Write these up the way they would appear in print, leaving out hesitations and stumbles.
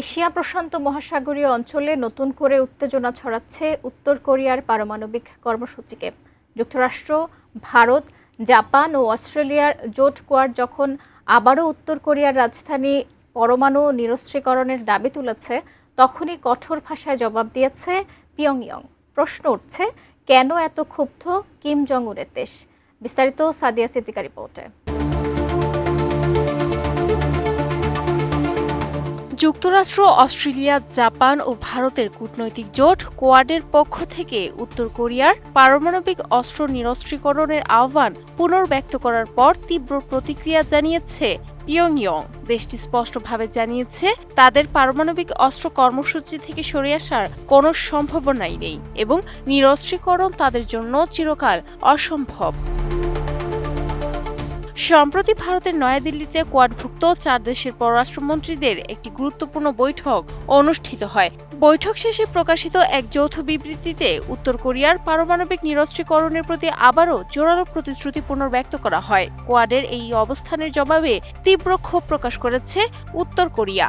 Asia প্রশান্ত মহাসাগরীয় অঞ্চলে নতুন করে উত্তেজনা ছড়াচ্ছে উত্তর কোরিয়ার পারমাণবিক কর্মসূচিকে। যুক্তরাষ্ট্র, ভারত, জাপান ও অস্ট্রেলিয়ার জোট কোয়াড যখন আবারও উত্তর কোরিয়ার রাজধানী পরমাণু নিরস্ত্রীকরণের দাবি তুলেছে, তখনই কঠোর ভাষায় জবাব দিয়েছে পিয়ংইয়ং। প্রশ্ন উঠছে, কেন এত ক্ষুব্ধ কিম জং উনের দেশ? বিস্তারিত সাদিয়া সিদ্দিকা রিপোর্টে। যুক্তরাষ্ট্র, অস্ট্রেলিয়া, জাপান ও ভারতের কূটনৈতিক জোট কোয়াডের পক্ষ থেকে উত্তর কোরিয়ার পারমাণবিক অস্ত্র নিরস্ত্রীকরণের আহ্বান পুনর্ব্যক্ত করার পর তীব্র প্রতিক্রিয়া জানিয়েছে পিয়ংইয়ং। দেশটি স্পষ্টভাবে জানিয়েছে তাদের পারমাণবিক অস্ত্র কর্মসূচি থেকে সরে আসার কোনো সম্ভাবনাই নেই এবং নিরস্ত্রীকরণ তাদের জন্য চিরকাল অসম্ভব। সম্প্রতি ভারতের নয়াদিল্লিতে কোয়াডভুক্ত 4 দেশের পররাষ্ট্রমন্ত্রীদের একটি গুরুত্বপূর্ণ বৈঠক অনুষ্ঠিত হয়। বৈঠক শেষে প্রকাশিত এক যৌথ বিবৃতিতে উত্তর কোরিয়ার পারমাণবিক নিরস্ত্রীকরণের প্রতি আবারও জোরালো প্রতিশ্রুতি পুনর্ব্যক্ত করা হয়। কোয়াডের এই অবস্থানের জবাবে তীব্র ক্ষোভ প্রকাশ করেছে উত্তর কোরিয়া।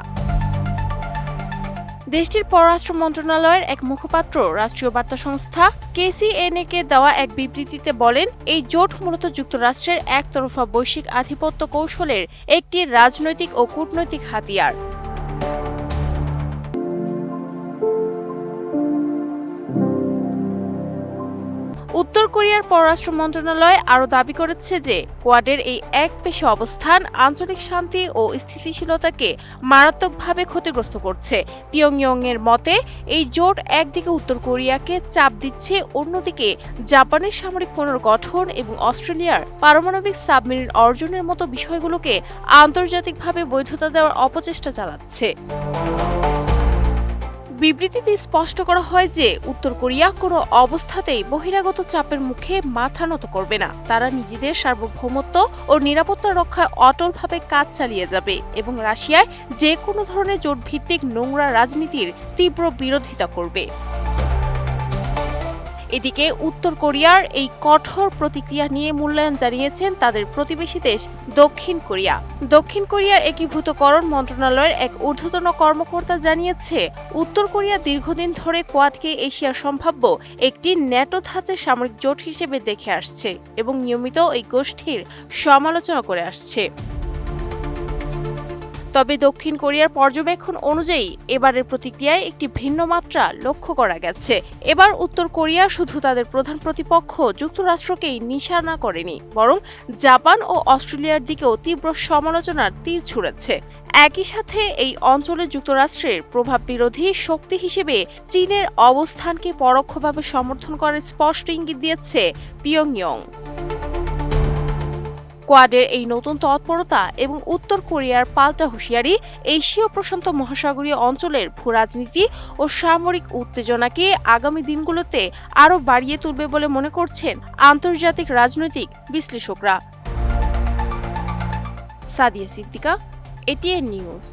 দেশটির পররাষ্ট্র মন্ত্রণালয়ের এক মুখপাত্র রাষ্ট্রীয় বার্তা সংস্থা KCNA-কে দেওয়া এক বিবৃতিতে বলেন, এই জোট মূলত যুক্তরাষ্ট্রের একতরফা বৈশ্বিক আধিপত্য কৌশলের একটি রাজনৈতিক ও কূটনৈতিক হাতিয়ার। উত্তর কোরিয়ার পররাষ্ট্র মন্ত্রণালয় আরও দাবি করেছে যে কোয়াডের এই একপেশে অবস্থান আঞ্চলিক শান্তি ও স্থিতিশীলতাকে মারাত্মকভাবে ক্ষতিগ্রস্ত করছে। পিয়ংইয়ং-এর মতে, এই জোট একদিকে উত্তর কোরিয়াকে চাপ দিচ্ছে, অন্যদিকে জাপানের সামরিক পুনর্গঠন এবং অস্ট্রেলিয়ার পারমাণবিক সাবমেরিন অর্জনের মতো বিষয়গুলোকে আন্তর্জাতিকভাবে বৈধতা দেওয়ার অপচেষ্টা চালাচ্ছে। বিবৃতিতে স্পষ্ট করা হয় যে উত্তর কোরিয়া কোনো অবস্থাতেই বহিরাগত চাপের মুখে মাথা নত করবে না। তারা নিজেদের সার্বভৌমত্ব ও নিরাপত্তা রক্ষায় অটলভাবে কাজ চালিয়ে যাবে এবং রাশিয়ায় যে কোনো ধরনের জোটভিত্তিক নোংরা রাজনীতির তীব্র বিরোধিতা করবে। এদিকে উত্তর কোরিয়ার এই কঠোর প্রতিক্রিয়া নিয়ে মূল্যায়ন জানিয়েছেন তাদের প্রতিবেশী দেশ দক্ষিণ কোরিয়া। দক্ষিণ কোরিয়ার একীভূতকরণ মন্ত্রণালয়ের এক ঊর্ধ্বতন কর্মকর্তা জানিয়েছে, উত্তর কোরিয়া দীর্ঘদিন ধরে কোয়াডকে এশিয়ার সম্ভাব্য একটি ন্যাটো ধাঁচের সামরিক জোট হিসেবে দেখে আসছে এবং নিয়মিত এই গোষ্ঠীর সমালোচনা করে আসছে। তবে দক্ষিণ কোরিয়ার পর্যবেক্ষণ অনুযায়ী এবারের প্রতিক্রিয়ায় একটি ভিন্ন মাত্রা লক্ষ্য করা গেছে। এবার উত্তর কোরিয়া শুধু তাদের প্রধান প্রতিপক্ষ যুক্তরাষ্ট্রকেই নিশানা করেনি, বরং জাপান ও অস্ট্রেলিয়ার দিকেও তীব্র সমালোচনার তীর ছুঁড়েছে। একই সাথে এই অঞ্চলে যুক্তরাষ্ট্রের প্রভাব বিরোধী শক্তি হিসেবে চীনের অবস্থানকে পরোক্ষভাবে সমর্থন করার স্পষ্ট ইঙ্গিত দিয়েছে পিয়ংইয়ং। কোয়াডের এই নতুন তৎপরতা এবং উত্তর কোরিয়ার পাল্টা হুঁশিয়ারি এশীয় প্রশান্ত মহাসাগরীয় অঞ্চলের ভূরাজনীতি ও সামরিক উত্তেজনাকে আগামী দিনগুলোতে আরও বাড়িয়ে তুলবে বলে মনে করছেন আন্তর্জাতিক রাজনৈতিক বিশ্লেষকরা। Sadia Siddika, ATN news.